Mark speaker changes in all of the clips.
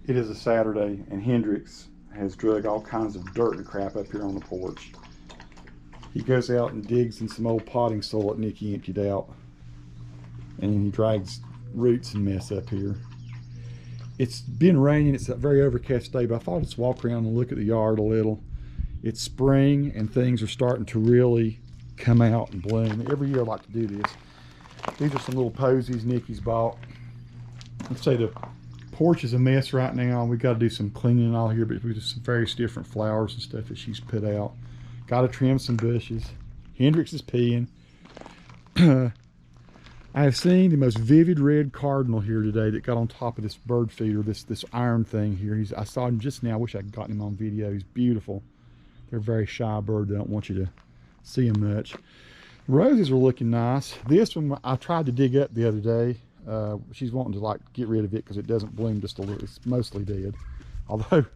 Speaker 1: It is a Saturday, and Hendrix has drug all kinds of dirt and crap up here on the porch. He goes out and digs in some old potting soil that Nikki emptied out, and then he drags roots and mess up here. It's been raining, it's a very overcast day, but I thought I'd just walk around and look at the yard a little. It's spring and things are starting to really come out and bloom. Every year I like to do this. These are some little posies Nikki's bought. Let's say the porch is a mess right now. We've got to do some cleaning and all here, but we do some various different flowers and stuff that she's put out. Got to trim some bushes. Hendrix is peeing. I have seen the most vivid red cardinal here today that got on top of this bird feeder, this iron thing here. I saw him just now. I wish I had gotten him on video. He's beautiful. They're a very shy bird. They don't want you to see him much. Roses are looking nice. This one I tried to dig up the other day. She's wanting to like get rid of it because it doesn't bloom just a little. It's mostly dead, although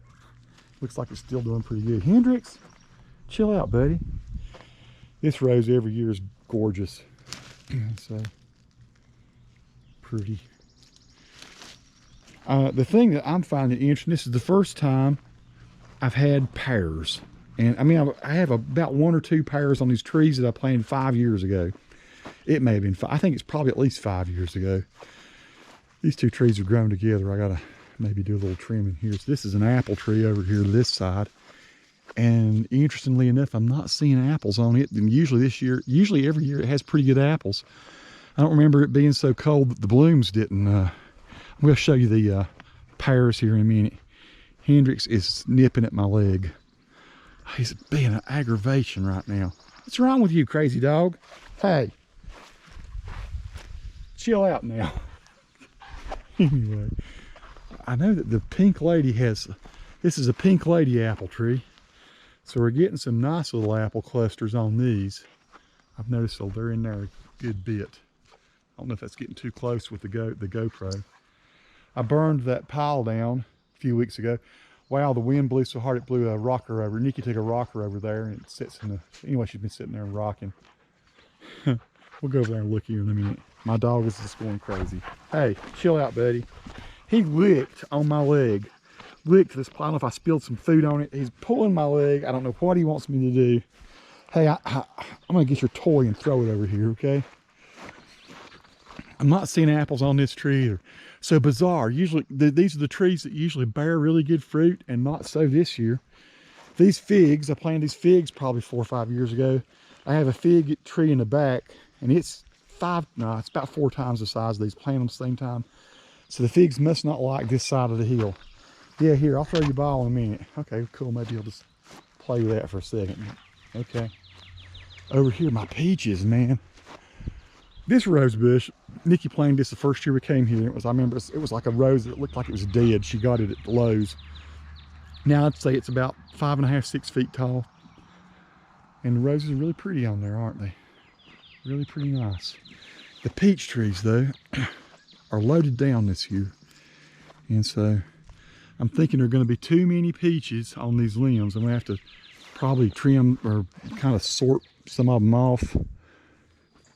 Speaker 1: looks like it's still doing pretty good. Hendrix, chill out, buddy. This rose every year is gorgeous. So pretty. The thing that I'm finding interesting, this is the first time I've had pears, and I mean I have about 1 or 2 pears on these trees that I planted 5 years ago. It may have been 5. I think it's probably at least 5 years ago. These 2 trees have grown together. I gotta maybe do a little trimming here. So this is an apple tree over here this side. And interestingly enough, I'm not seeing apples on it. And usually every year it has pretty good apples. I don't remember it being so cold that the blooms didn't. I'm gonna show you the pears here in a minute. Hendrix is nipping at my leg. He's being an aggravation right now. What's wrong with you, crazy dog? Hey. Chill out now. Anyway, I know that the pink lady this is a pink lady apple tree. So we're getting some nice little apple clusters on these. I've noticed they're in there a good bit. I don't know if that's getting too close with the GoPro. I burned that pile down a few weeks ago. Wow, the wind blew so hard it blew a rocker over. Nikki took a rocker over there and it sits in the, anyway, she's been sitting there and rocking. We'll go over there and look here in a minute. My dog is just going crazy. Hey, chill out, buddy. He licked on my leg. Licked this pile. I don't know if I spilled some food on it. He's pulling my leg. I don't know what he wants me to do. Hey, I'm going to get your toy and throw it over here, okay? I'm not seeing apples on this tree either. So bizarre. Usually, these are the trees that usually bear really good fruit, and not so this year. These figs, I planted these figs probably 4 or 5 years ago. I have a fig tree in the back, and it's about 4 times the size of these. Planted them at the same time. So the figs must not like this side of the hill. Yeah, here, I'll throw you a ball in a minute. Okay, cool. Maybe I'll just play with that for a second. Okay. Over here, my peaches, man. This rose bush, Nikki planted this the first year we came here. I remember it was like a rose that looked like it was dead. She got it at Lowe's. Now I'd say it's about 5.5, 6 feet tall. And the roses are really pretty on there, aren't they? Really pretty nice. The peach trees, though, are loaded down this year. And so I'm thinking there are going to be too many peaches on these limbs. I'm going to have to probably trim or kind of sort some of them off,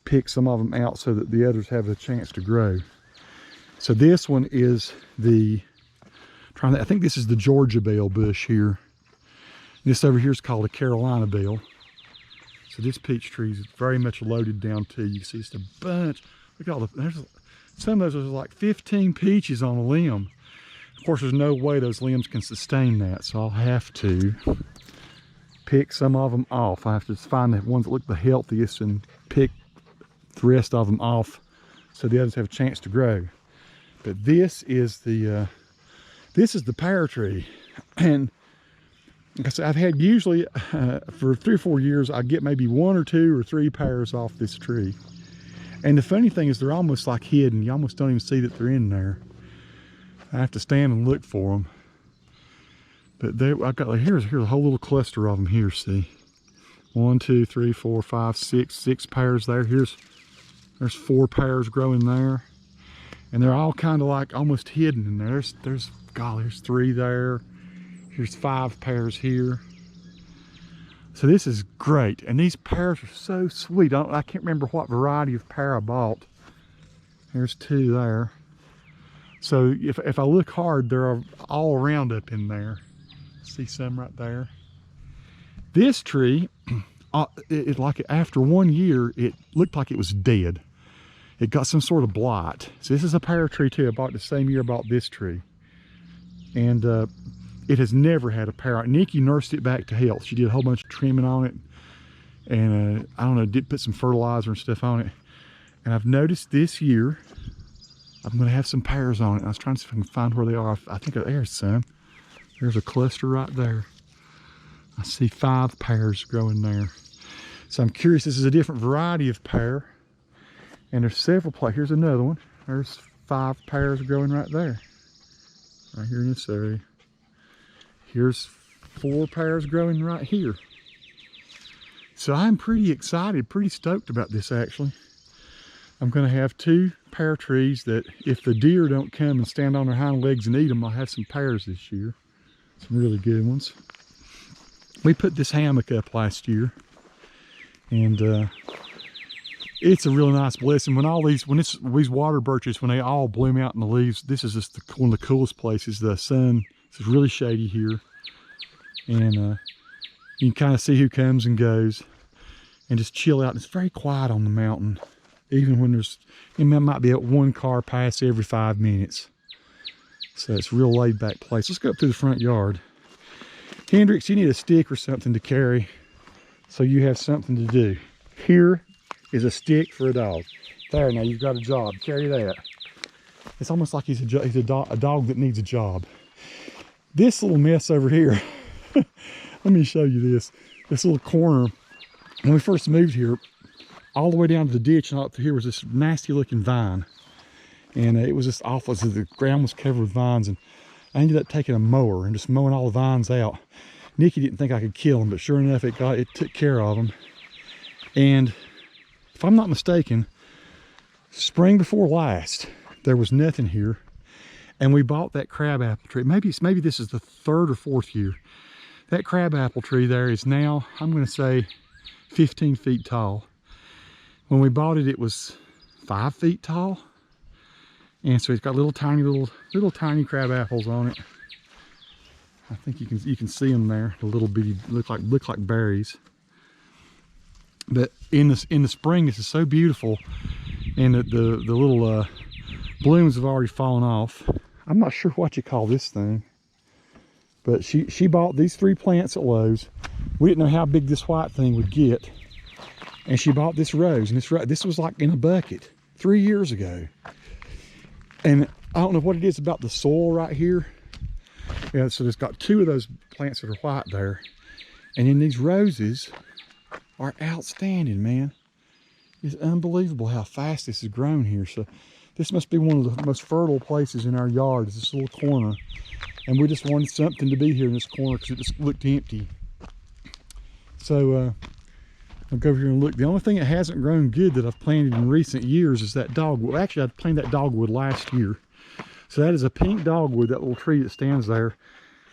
Speaker 1: pick some of them out so that the others have a chance to grow. So this one is I think this is the Georgia bell bush here. This over here is called a Carolina bell. So this peach tree is very much loaded down too. You can see just a bunch. Look at all some of those are like 15 peaches on a limb. Of course, there's no way those limbs can sustain that, so I'll have to pick some of them off. I have to find the ones that look the healthiest and pick the rest of them off so the others have a chance to grow. But this is the pear tree, and like I said, I've had usually for 3 or 4 years I get maybe 1 or 2 or 3 pears off this tree. And the funny thing is they're almost like hidden. You almost don't even see that they're in there. I have to stand and look for them. But I've got here's a whole little cluster of them here. See, 1, 2, 3, 4, 5, 6 pears there. There's 4 pears growing there, and they're all kind of like almost hidden in there. There's 3 there. Here's 5 pears here. So this is great, and these pears are so sweet. I can't remember what variety of pear I bought. There's 2 there. So if I look hard, they're all around up in there. See some right there. This tree, like after 1 year, it looked like it was dead. It got some sort of blight. So this is a pear tree too. I bought the same year I bought this tree. And it has never had a pear. Nikki nursed it back to health. She did a whole bunch of trimming on it. And I don't know, did put some fertilizer and stuff on it. And I've noticed this year, I'm gonna have some pears on it. I was trying to see if I can find where they are. I think there's some. There's a cluster right there. I see 5 pears growing there. So I'm curious, this is a different variety of pear. And there's several places. Here's another one. There's 5 pears growing right there. Right here in this area. Here's 4 pears growing right here. So I'm pretty excited, pretty stoked about this actually. I'm gonna have 2 pear trees that if the deer don't come and stand on their hind legs and eat them, I'll have some pears this year. Some really good ones. We put this hammock up last year, and it's a really nice blessing. When these water birches, when they all bloom out in the leaves, this is just one of the coolest places. The sun, it's really shady here, and you can kind of see who comes and goes, and just chill out. And it's very quiet on the mountain, even when there might be 1 car pass every 5 minutes. So it's a real laid back place. Let's go up to the front yard. Hendrix, you need a stick or something to carry so you have something to do. Here is a stick for a dog. There, now you've got a job. Carry that. It's almost like he's a dog that needs a job. This little mess over here, let me show you this. This little corner, when we first moved here, all the way down to the ditch and up through here was this nasty looking vine. And it was just awful. So the ground was covered with vines, and I ended up taking a mower and just mowing all the vines out. Nikki didn't think I could kill them, but sure enough, it took care of them. And if I'm not mistaken, spring before last, there was nothing here. And we bought that crabapple tree. Maybe this is the 3rd or 4th year. That crabapple tree there is now, I'm gonna say 15 feet tall. When we bought it, it was 5 feet tall. And so it's got little tiny crab apples on it. I think you can see them there. The little bitty look like berries. But in the spring, this is so beautiful, and the little blooms have already fallen off. I'm not sure what you call this thing, but she bought these 3 plants at Lowe's. We didn't know how big this white thing would get, and she bought this rose, and this was like in a bucket 3 years ago. And I don't know what it is about the soil right here. Yeah, so there's got 2 of those plants that are white there. And then these roses are outstanding, man. It's unbelievable how fast this has grown here. So this must be one of the most fertile places in our yard, is this little corner. And we just wanted something to be here in this corner because it just looked empty. So I'll go over here and look. The only thing that hasn't grown good that I've planted in recent years is that dogwood. Actually, I planted that dogwood last year. So that is a pink dogwood, that little tree that stands there.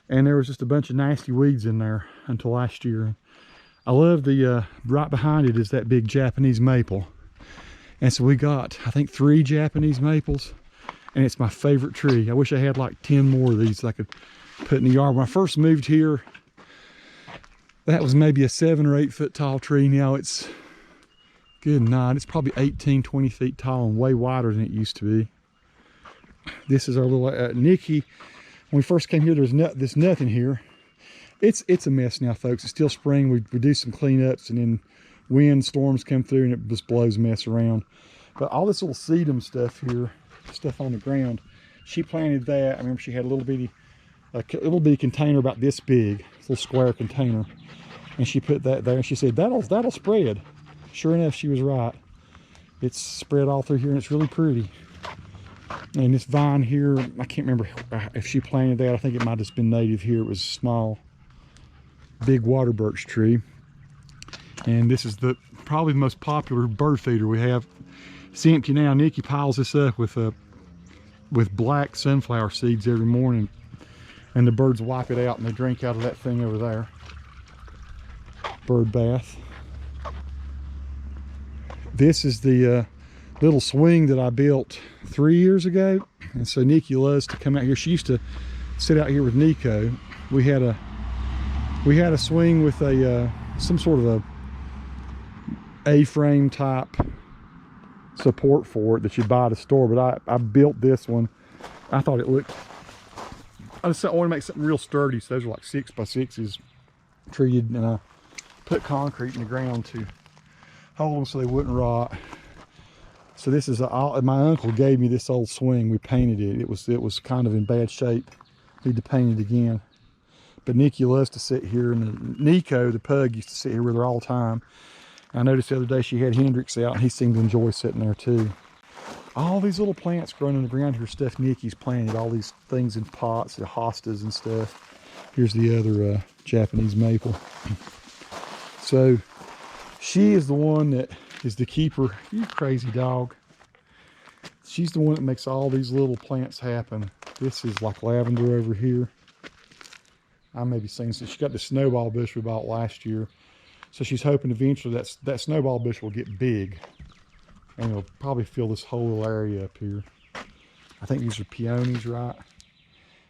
Speaker 1: And there was just a bunch of nasty weeds in there until last year. I love the, right behind it is that big Japanese maple. And so we got, I think, 3 Japanese maples. And it's my favorite tree. I wish I had like 10 more of these I could put in the yard. When I first moved here, that was maybe a 7 or 8 foot tall tree. Now it's, good night, it's probably 18, 20 feet tall and way wider than it used to be. This is our little, Nikki, when we first came here, there's nothing here. It's a mess now, folks. It's still spring. We do some cleanups, and then wind storms come through and it just blows mess around. But all this little sedum stuff here, stuff on the ground, she planted that. I remember she had a little bitty container about this big, this little square container, and she put that there, and she said that'll spread. Sure enough, she was right. It's spread all through here, and it's really pretty. And this vine here, I can't remember if she planted that. I think it might have just been native here. It was a small, big water birch tree. And this is probably the most popular bird feeder we have. It's empty now. Nikki piles this up with black sunflower seeds every morning, and the birds wipe it out and they drink out of that thing over there. Bird bath. This is the little swing that I built 3 years ago. And so Nikki loves to come out here. She used to sit out here with Nico. We had a swing with a some sort of a A-frame type support for it that you buy at a store, but I built this one. I thought it looked, I want to make something real sturdy. So those are like 6x6s treated, and I put concrete in the ground to hold them so they wouldn't rot. So this is my uncle gave me this old swing. We painted it. It was kind of in bad shape. Need to paint it again. But Nikki loves to sit here, and Nico, the pug, used to sit here with her all the time. I noticed the other day she had Hendrix out, and he seemed to enjoy sitting there too. All these little plants growing in the ground here, stuff Nikki's planted, all these things in pots, the hostas and stuff. Here's the other Japanese maple. So she is the one that is the keeper. You crazy dog. She's the one that makes all these little plants happen. This is like lavender over here. I may be saying, so she got the snowball bush we bought last year. So she's hoping eventually that snowball bush will get big, and it'll probably fill this whole little area up here. I think these are peonies, right?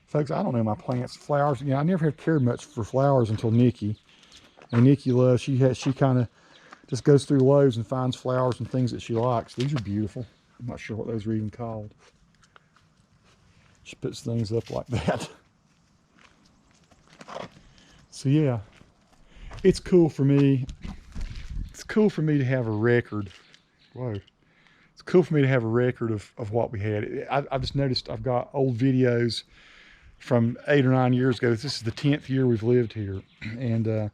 Speaker 1: Folks, I don't know my plants, flowers. I never have cared much for flowers until Nikki. And Nikki loves, she kind of just goes through Lowe's and finds flowers and things that she likes. These are beautiful. I'm not sure what those are even called. She puts things up like that. So yeah, it's cool for me. It's cool for me to have a record. Whoa. It's cool for me to have a record of what we had. I just noticed I've got old videos from 8 or 9 years ago. This is the 10th year we've lived here. And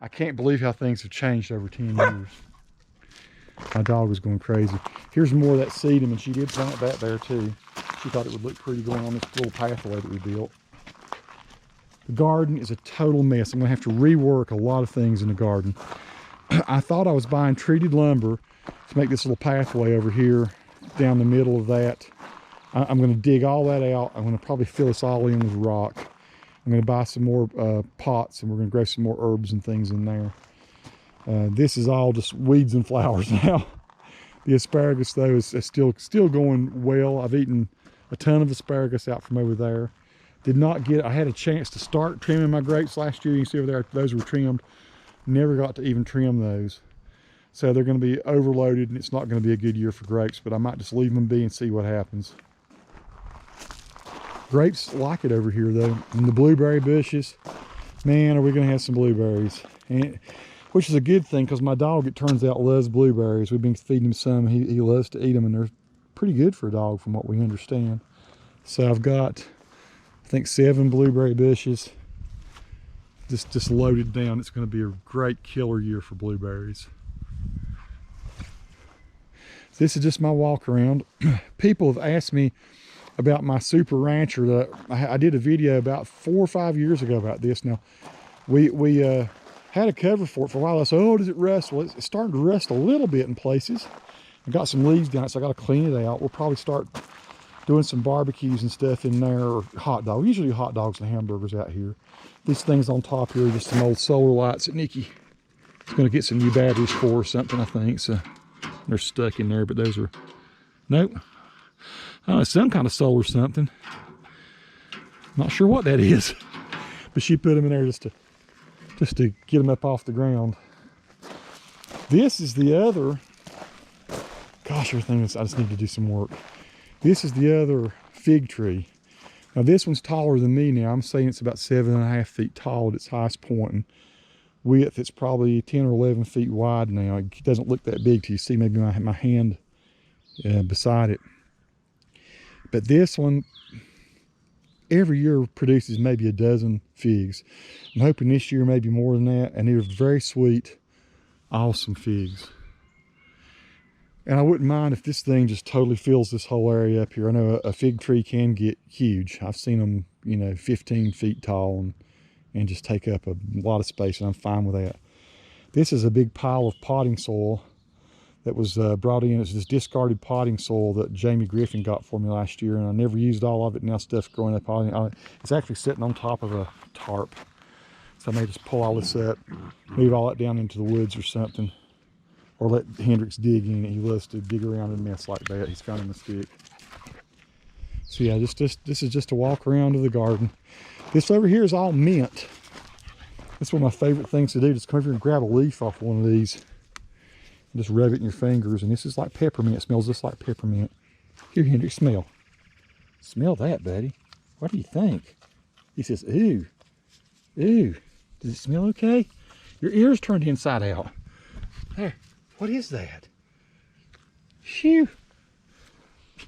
Speaker 1: I can't believe how things have changed over 10 years. My dog was going crazy. Here's more of that sedum, and she did plant that there too. She thought it would look pretty going on this little pathway that we built. The garden is a total mess. I'm gonna have to rework a lot of things in the garden. I thought I was buying treated lumber to make this little pathway over here down the middle of that. I'm gonna dig all that out. I'm gonna probably fill this all in with rock. I'm gonna buy some more pots, and we're gonna grow some more herbs and things in there. This is all just weeds and flowers now. The asparagus though is still going well. I've eaten a ton of asparagus out from over there. I had a chance to start trimming my grapes last year. You can see over there, those were trimmed. Never got to even trim those. So they're gonna be overloaded, and it's not gonna be a good year for grapes, but I might just leave them be and see what happens. Grapes like it over here though. And the blueberry bushes, man, are we gonna have some blueberries. Which is a good thing, because my dog, it turns out, loves blueberries. We've been feeding him some. He loves to eat them, and they're pretty good for a dog from what we understand. So I've got, I think, 7 blueberry bushes just loaded down. It's going to be a great killer year for blueberries. This is just my walk around. People have asked me about my Super Rancher. I did a video about 4 or 5 years ago about this. Now, we had a cover for it for a while. I said, oh, does it rust? Well, it's starting to rust a little bit in places. I got some leaves down it, so I got to clean it out. We'll probably start doing some barbecues and stuff in there, or hot dogs. Usually hot dogs and hamburgers out here. These things on top here are just some old solar lights that Nikki is going to get some new batteries for or something, I think. So they're stuck in there, but those are, nope. Oh, it's some kind of solar something. Not sure what that is, but she put them in there just to get them up off the ground. This is the other, gosh, everything is, I just need to do some work. This is the other fig tree. Now this one's taller than me now. I'm saying it's about 7.5 feet tall at its highest point, and width it's probably 10 or 11 feet wide now. It doesn't look that big till you see maybe my hand beside it. But this one, every year produces maybe a dozen figs. I'm hoping this year maybe more than that, and they're very sweet, awesome figs. And I wouldn't mind if this thing just totally fills this whole area up here. I know a fig tree can get huge. I've seen them, 15 feet tall and just take up a lot of space, and I'm fine with that. This is a big pile of potting soil that was brought in. It's this discarded potting soil that Jamie Griffin got for me last year, and I never used all of it. Now stuff's growing up. It's actually sitting on top of a tarp. So I may just pull all this up, move all that down into the woods or something. or let Hendrix dig in it. He loves to dig around in a mess like that. He's found him a stick. So yeah, this is just a walk around of the garden. This over here is all mint. That's one of my favorite things to do. Just come over here and grab a leaf off one of these. And just rub it in your fingers. And this is like peppermint. It smells just like peppermint. Here, Hendrix, smell. Smell that, buddy. What do you think? He says, ooh. Ooh. Does it smell okay? Your ears turned inside out. There. What is that? Phew.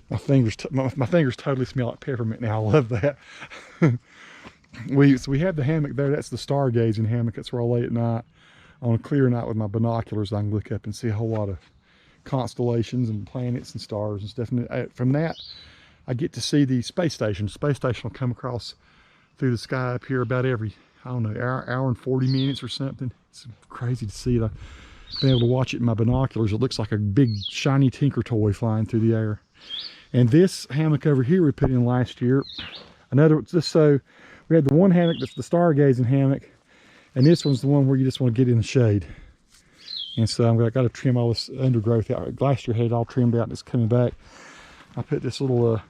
Speaker 1: My fingers totally smell like peppermint now. I love that. So we have the hammock there. That's the stargazing hammock. That's where I lay at night. On a clear night with my binoculars, I can look up and see a whole lot of constellations and planets and stars and stuff. And from that, I get to see the space station. The space station will come across through the sky up here about every, I don't know, hour and 40 minutes or something. It's crazy to see it. I've been able to watch it in my binoculars. It looks like a big shiny tinker toy flying through the air. And this hammock over here we put in last year. So we had the one hammock that's the stargazing hammock, and this one's the one where you just want to get in the shade. And so I got to trim all this undergrowth out. Last year I had it all trimmed out and it's coming back. I put this little,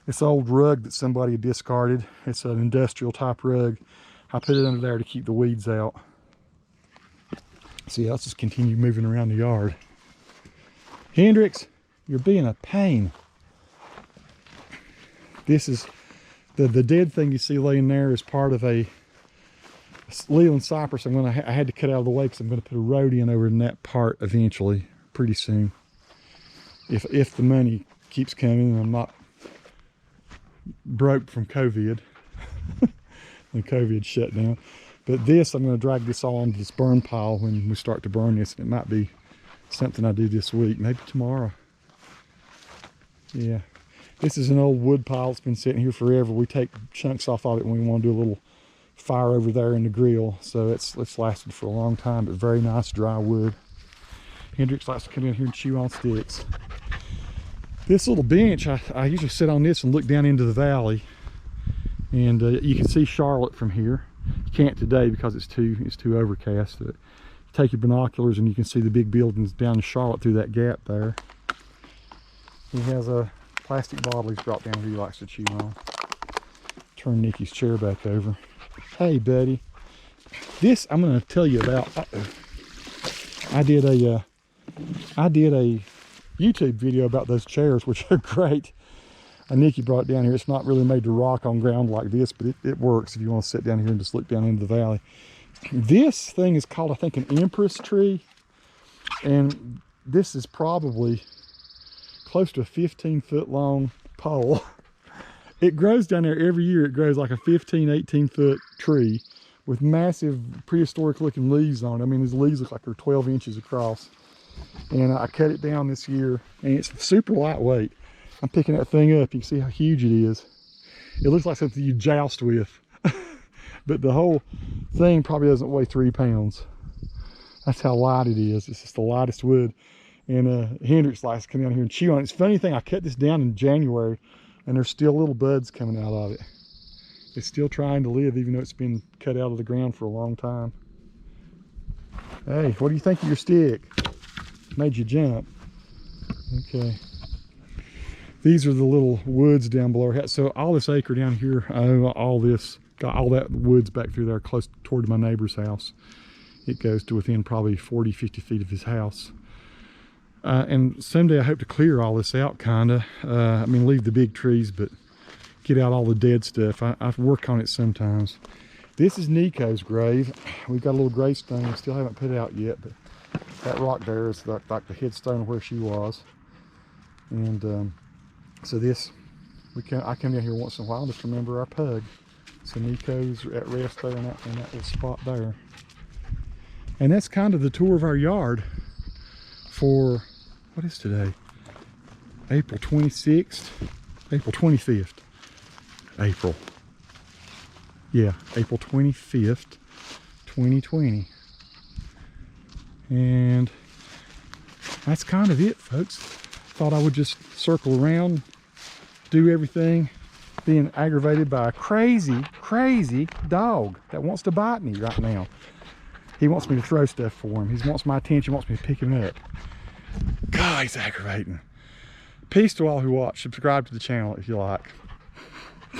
Speaker 1: this old rug that somebody had discarded. It's an industrial type rug. I put it under there to keep the weeds out. So yeah, let's just continue moving around the yard. Hendrix, you're being a pain. This is, the dead thing you see laying there is part of a Leland cypress. I had to cut out of the way because I'm going to put a road in over in that part eventually, pretty soon. If the money keeps coming and I'm not broke from COVID. When COVID shut down. But this, I'm going to drag this all onto this burn pile when we start to burn this. And it might be something I do this week, maybe tomorrow. Yeah. This is an old wood pile that's been sitting here forever. We take chunks off of it when we want to do a little fire over there in the grill. So it's lasted for a long time, but very nice dry wood. Hendrix likes to come in here and chew on sticks. This little bench, I usually sit on this and look down into the valley. And you can see Charlotte from here. You can't today because it's too overcast. But you take your binoculars and you can see the big buildings down in Charlotte through that gap there. He has a plastic bottle he's brought down here he likes to chew on. Turn Nikki's chair back over. Hey, buddy. This I'm going to tell you about. I did a YouTube video about those chairs, which are great. Nikki brought it down here. It's not really made to rock on ground like this, but it works if you want to sit down here and just look down into the valley. This thing is called, I think, an empress tree. And this is probably close to a 15-foot long pole. It grows down there every year. It grows like a 15, 18-foot tree with massive prehistoric looking leaves on it. I mean, these leaves look like they're 12 inches across. And I cut it down this year, and it's super lightweight. I'm picking that thing up. You can see how huge it is. It looks like something you joust with. But the whole thing probably doesn't weigh 3 pounds. That's how light it is. It's just the lightest wood. And Hendrix likes to come down here and chew on it. It's a funny thing, I cut this down in January, and there's still little buds coming out of it. It's still trying to live, even though it's been cut out of the ground for a long time. Hey, what do you think of your stick? Made you jump. Okay. These are the little woods down below our house. So all this acre down here, all that woods back through there close toward my neighbor's house. It goes to within probably 40, 50 feet of his house. And someday I hope to clear all this out, kinda. I mean, leave the big trees, but get out all the dead stuff. I work on it sometimes. This is Nico's grave. We've got a little gravestone we still haven't put out yet, but that rock there is like the headstone of where she was. And so this, I come down here once in a while just to remember our pug. So Nico's at rest there in that little spot there. And that's kind of the tour of our yard for, what is today? April 26th, April 25th. April 25th, 2020. And that's kind of it, folks. Thought I would just circle around, do everything, being aggravated by a crazy dog that wants to bite me right now. He wants me to throw stuff for him. He wants my attention, wants me to pick him up. God, he's aggravating. Peace to all who watch. Subscribe to the channel if you like.